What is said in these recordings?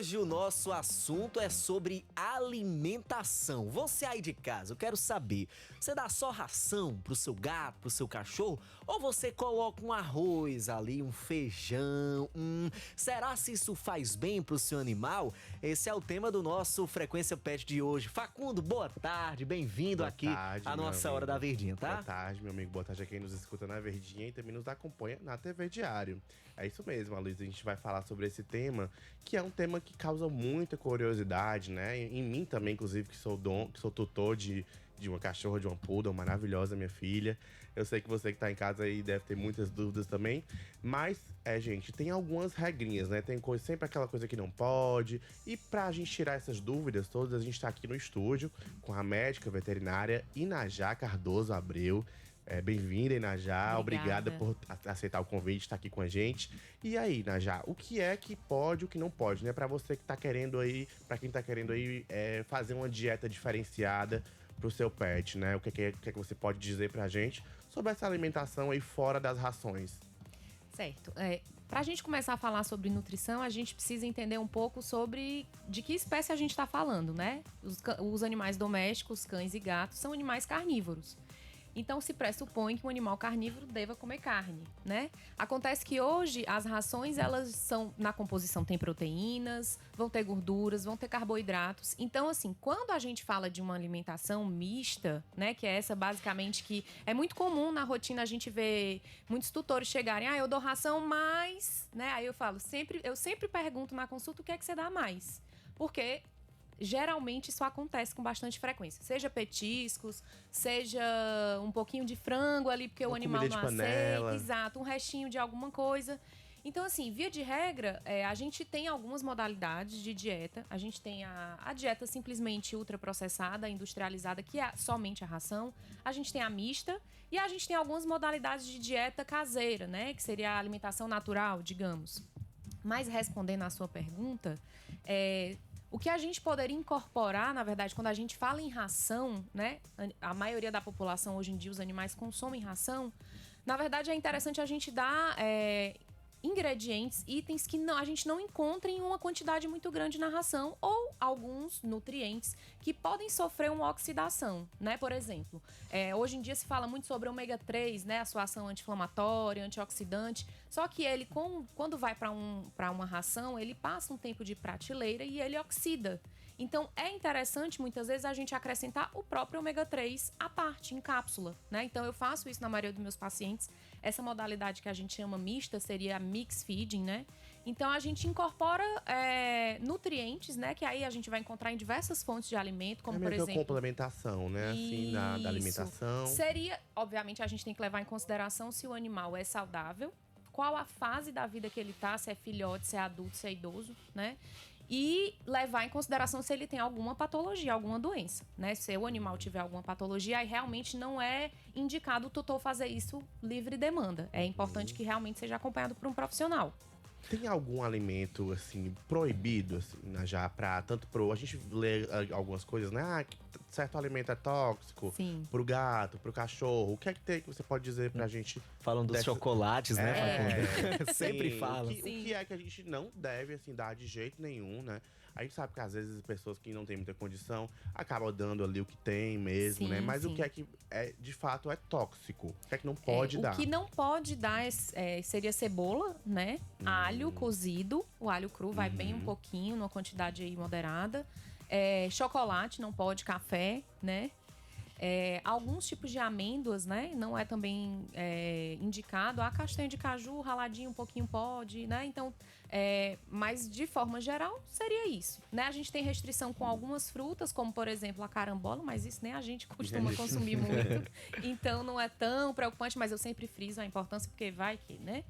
hoje o nosso assunto é sobre alimentação. Você aí de casa, eu quero saber, você dá só ração pro seu gato, pro seu cachorro? Ou você coloca um arroz ali, um feijão? Será se isso faz bem pro seu animal? Esse é o tema do nosso Frequência Pet de hoje. Facundo, boa tarde, bem-vindo aqui à nossa Hora da Verdinha, tá? Boa tarde, meu amigo, boa tarde a quem nos escuta na Verdinha e também nos acompanha na TV Diário. É isso mesmo, Luísa, a gente vai falar sobre esse tema, que é um tema que causa muita curiosidade, né? Em mim também, inclusive, que sou tutor de uma cachorra, de uma poodle maravilhosa, minha filha. Eu sei que você que tá em casa aí deve ter muitas dúvidas também. Mas, gente, tem algumas regrinhas, né? Tem sempre aquela coisa que não pode. E pra gente tirar essas dúvidas todas, a gente tá aqui no estúdio com a médica veterinária Inajá Cardoso Abreu. Bem-vinda, Inajá. Obrigada por aceitar o convite, estar aqui com a gente. E aí, Inajá, o que é que pode e o que não pode, né? Pra você que tá querendo aí, pra quem tá querendo aí fazer uma dieta diferenciada pro seu pet, né? O que é que você pode dizer pra gente sobre essa alimentação aí fora das rações? Certo. Pra gente começar a falar sobre nutrição, a gente precisa entender um pouco sobre de que espécie a gente tá falando, né? Os animais domésticos, cães e gatos, são animais carnívoros. Então se pressupõe que um animal carnívoro deva comer carne, né? Acontece que hoje as rações, elas são, na composição tem proteínas, vão ter gorduras, vão ter carboidratos. Então assim, quando a gente fala de uma alimentação mista, né, que é essa basicamente que é muito comum na rotina a gente ver muitos tutores chegarem, eu dou ração mais, né? Aí eu sempre pergunto na consulta o que é que você dá mais. Porque geralmente isso acontece com bastante frequência. Seja petiscos, seja um pouquinho de frango ali, porque o animal não aceita. Exato, um restinho de alguma coisa. Então, assim, via de regra, a gente tem algumas modalidades de dieta. A gente tem a dieta simplesmente ultraprocessada, industrializada, que é somente a ração. A gente tem a mista e a gente tem algumas modalidades de dieta caseira, né? Que seria a alimentação natural, digamos. Mas respondendo à sua pergunta, o que a gente poderia incorporar, na verdade, quando a gente fala em ração, né? A maioria da população hoje em dia, os animais consomem ração. Na verdade, é interessante a gente dar ingredientes, itens que a gente não encontra em uma quantidade muito grande na ração, ou alguns nutrientes que podem sofrer uma oxidação, né? Por exemplo, hoje em dia se fala muito sobre ômega 3, né? A sua ação anti-inflamatória, antioxidante. Só que ele, quando vai para uma ração, ele passa um tempo de prateleira e ele oxida. Então, é interessante, muitas vezes, a gente acrescentar o próprio ômega 3 à parte, em cápsula, né? Então, eu faço isso na maioria dos meus pacientes. Essa modalidade que a gente chama mista seria a mix feeding, né? Então, a gente incorpora nutrientes, né? Que aí a gente vai encontrar em diversas fontes de alimento, como, por exemplo, a complementação, né? Assim, da alimentação. Seria, obviamente, a gente tem que levar em consideração se o animal é saudável, qual a fase da vida que ele tá, se é filhote, se é adulto, se é idoso, né? E levar em consideração se ele tem alguma patologia, alguma doença, né? Se o animal tiver alguma patologia, aí realmente não é indicado o tutor fazer isso livre demanda. É importante que realmente seja acompanhado por um profissional. Tem algum alimento, assim, proibido, assim, já pra... Tanto pro... A gente lê algumas coisas, né? Que certo alimento é tóxico. Sim. Pro gato, pro cachorro. O que é que tem que você pode dizer pra gente? Falam dos chocolates, né, Facundo? Sempre falam. O que é que a gente não deve, assim, dar de jeito nenhum, né? A gente sabe que às vezes as pessoas que não têm muita condição acabam dando ali o que tem mesmo, né? Mas o que é que de fato é tóxico? O que é que não pode dar? O que não pode dar seria cebola, né? Alho cozido. O alho cru vai bem um pouquinho, numa quantidade aí moderada. Chocolate não pode, café, né? Alguns tipos de amêndoas, né? Não é também indicado. A castanha de caju, raladinho um pouquinho pode, né? Então, mas de forma geral, seria isso, né? A gente tem restrição com algumas frutas, como por exemplo a carambola, mas isso nem a gente costuma consumir muito. Então não é tão preocupante, mas eu sempre friso a importância, porque vai que, né?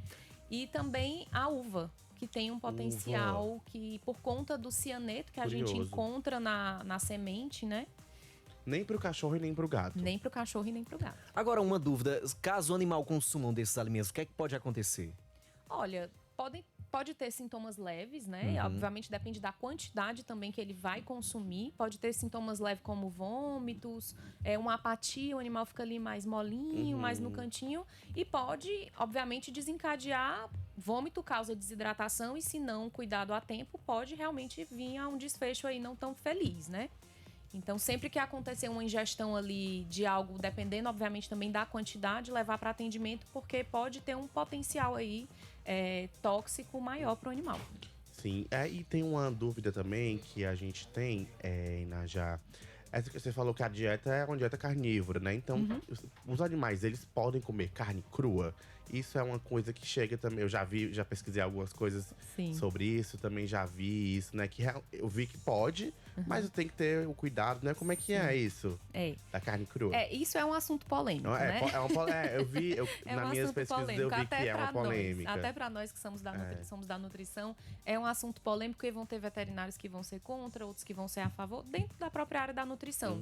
E também a uva, que tem um potencial que, por conta do cianeto que a gente encontra na semente, né? Nem pro cachorro e nem pro gato. Nem pro cachorro e nem pro gato. Agora, uma dúvida. Caso o animal consuma um desses alimentos, o que é que pode acontecer? Olha, pode ter sintomas leves, né? Obviamente depende da quantidade também que ele vai consumir. Pode ter sintomas leves como vômitos, uma apatia, o animal fica ali mais molinho, mais no cantinho. E pode, obviamente, desencadear Vômito causa desidratação e, se não cuidado a tempo, pode realmente vir a um desfecho aí não tão feliz, né? Então, sempre que acontecer uma ingestão ali de algo, dependendo, obviamente, também da quantidade, levar para atendimento, porque pode ter um potencial aí tóxico maior para o animal. Sim, e tem uma dúvida também que a gente tem, Inajá. Essa que você falou que a dieta é uma dieta carnívora, né? Então, os animais, eles podem comer carne crua? Isso é uma coisa que chega também. Eu já pesquisei algumas coisas sobre isso, também já vi isso, né? Que eu vi que pode, mas tem que ter o cuidado, né? Como é que é isso? Da carne crua? Isso é um assunto polêmico, né? Nas minhas pesquisas eu vi que é uma polêmica. Até para nós que somos da nutrição, é um assunto polêmico e vão ter veterinários que vão ser contra, outros que vão ser a favor, dentro da própria área da nutrição.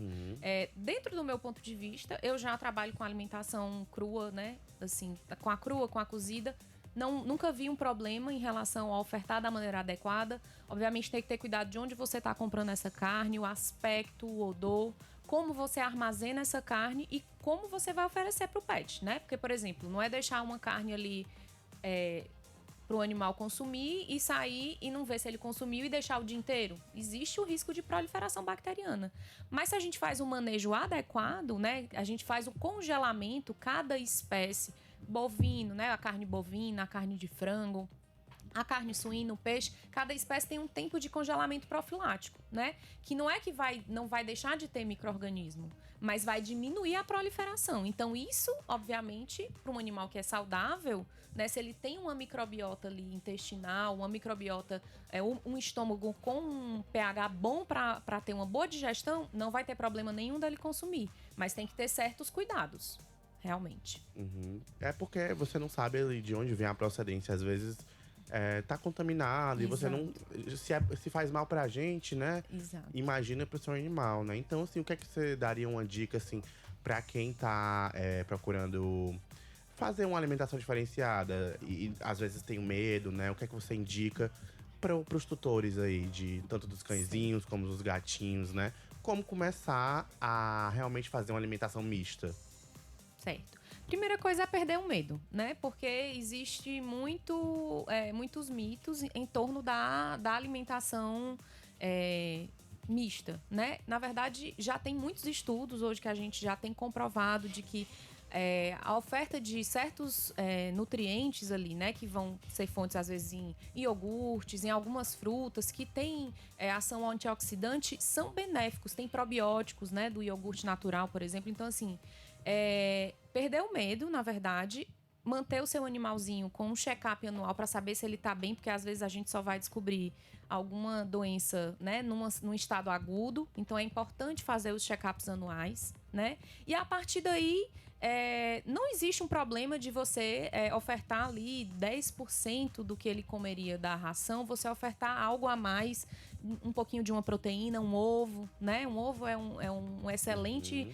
Dentro do meu ponto de vista, eu já trabalho com alimentação crua, né? Assim, com a crua, com a cozida. Nunca vi um problema em relação a ofertar da maneira adequada. Obviamente tem que ter cuidado de onde você está comprando essa carne, o aspecto, o odor, como você armazena essa carne e como você vai oferecer para o pet, né? Porque, por exemplo, não é deixar uma carne ali para o animal consumir e sair e não ver se ele consumiu e deixar o dia inteiro. Existe o risco de proliferação bacteriana. Mas se a gente faz um manejo adequado, né? A gente faz o congelamento, cada espécie, bovino, né? A carne bovina, a carne de frango, a carne suína, o peixe, cada espécie tem um tempo de congelamento profilático, né? Que não é que não vai deixar de ter micro-organismo, mas vai diminuir a proliferação. Então, isso, obviamente, para um animal que é saudável, né? Se ele tem uma microbiota ali intestinal, uma microbiota, um estômago com um pH bom para ter uma boa digestão, não vai ter problema nenhum dele consumir. Mas tem que ter certos cuidados, realmente. É porque você não sabe ali de onde vem a procedência. Às vezes tá contaminado. Exato. E você não. Se faz mal pra gente, né? Exato. Imagina pro seu animal, né? Então, assim, o que é que você daria uma dica, assim, pra quem tá procurando fazer uma alimentação diferenciada e às vezes tem medo, né? O que é que você indica pros tutores aí, tanto dos cãezinhos como dos gatinhos, né? Como começar a realmente fazer uma alimentação mista? Certo. Primeira coisa é perder o medo, né? Porque existe muitos mitos em torno da alimentação mista, né? Na verdade, já tem muitos estudos hoje que a gente já tem comprovado de que a oferta de certos nutrientes ali, né? Que vão ser fontes, às vezes, em iogurtes, em algumas frutas, que têm ação antioxidante, são benéficos. Tem probióticos, né? Do iogurte natural, por exemplo. Então, assim, perder o medo, na verdade, manter o seu animalzinho com um check-up anual para saber se ele tá bem, porque às vezes a gente só vai descobrir alguma doença, né, num estado agudo. Então é importante fazer os check-ups anuais, né? E a partir daí, não existe um problema de você ofertar ali 10% do que ele comeria da ração, você ofertar algo a mais, um pouquinho de uma proteína, um ovo, né? Um ovo é uma excelente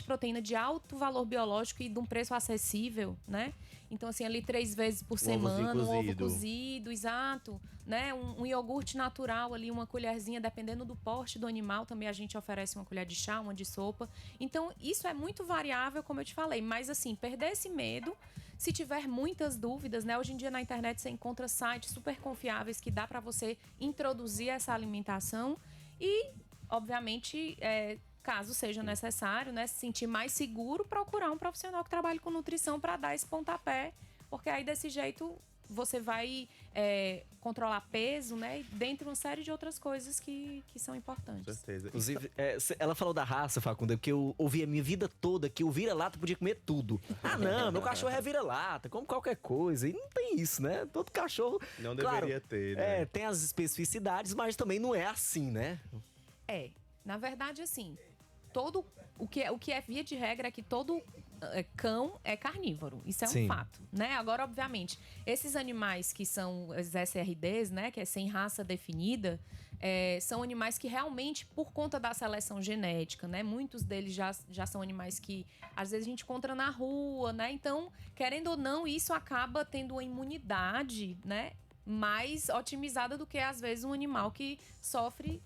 proteína de alto valor biológico e de um preço acessível, né? Então, assim, ali 3 vezes por semana, um ovo cozido, exato, né? Um iogurte natural ali, uma colherzinha, dependendo do porte do animal, também a gente oferece uma colher de chá, uma de sopa. Então, isso é muito variável, como eu te falei, mas assim, perder esse medo. Se tiver muitas dúvidas, né? Hoje em dia na internet você encontra sites super confiáveis que dá para você introduzir essa alimentação e, obviamente, caso seja necessário, né, se sentir mais seguro, procurar um profissional que trabalhe com nutrição para dar esse pontapé, porque aí desse jeito você vai controlar peso, né? Dentre uma série de outras coisas que são importantes. Com certeza. Inclusive, ela falou da raça, Facunda, porque eu ouvi a minha vida toda que o vira-lata podia comer tudo. Ah, não, meu cachorro é vira-lata, come qualquer coisa. E não tem isso, né? Todo cachorro... Não deveria ter, né? Tem as especificidades, mas também não é assim, né? Na verdade, assim, o que é via de regra é que todo cão é carnívoro. Isso é um fato, né? Agora, obviamente, esses animais que são os SRDs, né? Que é sem raça definida, são animais que realmente, por conta da seleção genética, né? Muitos deles já são animais que, às vezes, a gente encontra na rua, né? Então, querendo ou não, isso acaba tendo uma imunidade, né? Mais otimizada do que, às vezes, um animal que sofre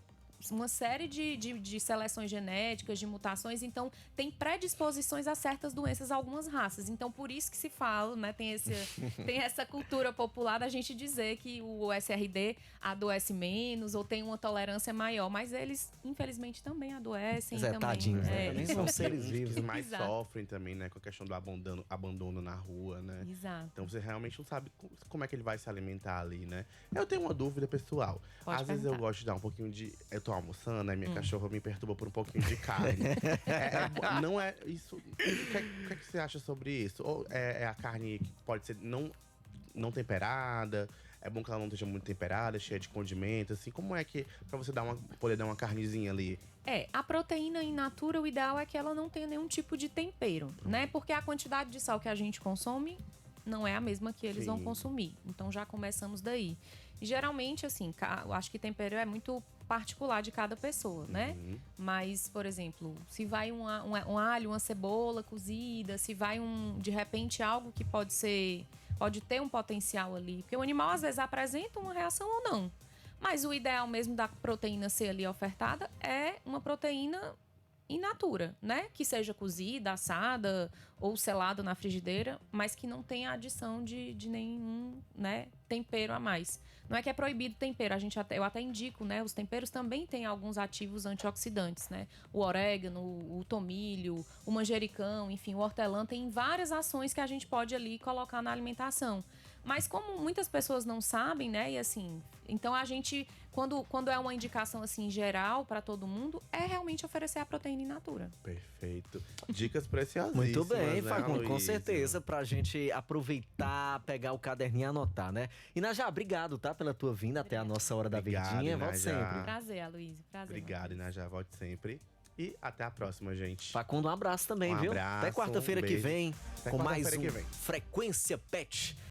uma série de seleções genéticas, de mutações, então tem predisposições a certas doenças, algumas raças. Então, por isso que se fala, né, tem essa cultura popular da gente dizer que o SRD adoece menos ou tem uma tolerância maior, mas eles, infelizmente, também adoecem. Zé, também, tadinhos, né? Também são São seres os vivos. que mais Exato. sofrem também, né? Com a questão do abandono na rua, né? Exato. Então você realmente não sabe como é que ele vai se alimentar ali, né? Eu tenho uma dúvida pessoal. Pode Às vezes eu perguntar. gosto de dar um pouquinho de. Eu tô almoçando, aí minha cachorra me perturba por um pouquinho de carne. Não é isso. O que é que você acha sobre isso? Ou é a carne que pode ser não temperada? É bom que ela não esteja muito temperada, cheia de condimento, assim. Como é que. Pra você poder dar uma carnezinha ali? A proteína in natura, o ideal é que ela não tenha nenhum tipo de tempero, né? Porque a quantidade de sal que a gente consome não é a mesma que eles vão Sim. consumir. Então já começamos daí. E, geralmente, assim, eu acho que tempero é muito particular de cada pessoa, né? Mas, por exemplo, se vai um alho, uma cebola cozida, se vai de repente, algo que pode ter um potencial ali. Porque o animal, às vezes, apresenta uma reação ou não. Mas o ideal mesmo da proteína ser ali ofertada é uma proteína in natura, né? Que seja cozida, assada ou selada na frigideira, mas que não tenha adição de nenhum, né, tempero a mais. Não é que é proibido tempero, eu até indico, né? Os temperos também têm alguns ativos antioxidantes, né? O orégano, o tomilho, o manjericão, enfim, o hortelã, tem várias ações que a gente pode ali colocar na alimentação. Mas como muitas pessoas não sabem, né? E assim, então a gente, quando é uma indicação assim geral para todo mundo, é realmente oferecer a proteína in natura. Perfeito. Dicas preciosíssimas. Muito bem, né, Facundo, com Aloysio? certeza, pra gente aproveitar, pegar o caderninho e anotar, né? E Najá, obrigado, tá, pela tua vinda até a nossa hora da Obrigado, verdinha. Volte Najá. sempre. Prazer, Aloysio. Prazer. Obrigado, Inajá. Volte sempre. E até a próxima, gente. Facundo, um abraço também, Um viu? abraço, Até quarta-feira um que beijo. vem, Até com mais quarta-feira um que vem. Frequência Pet.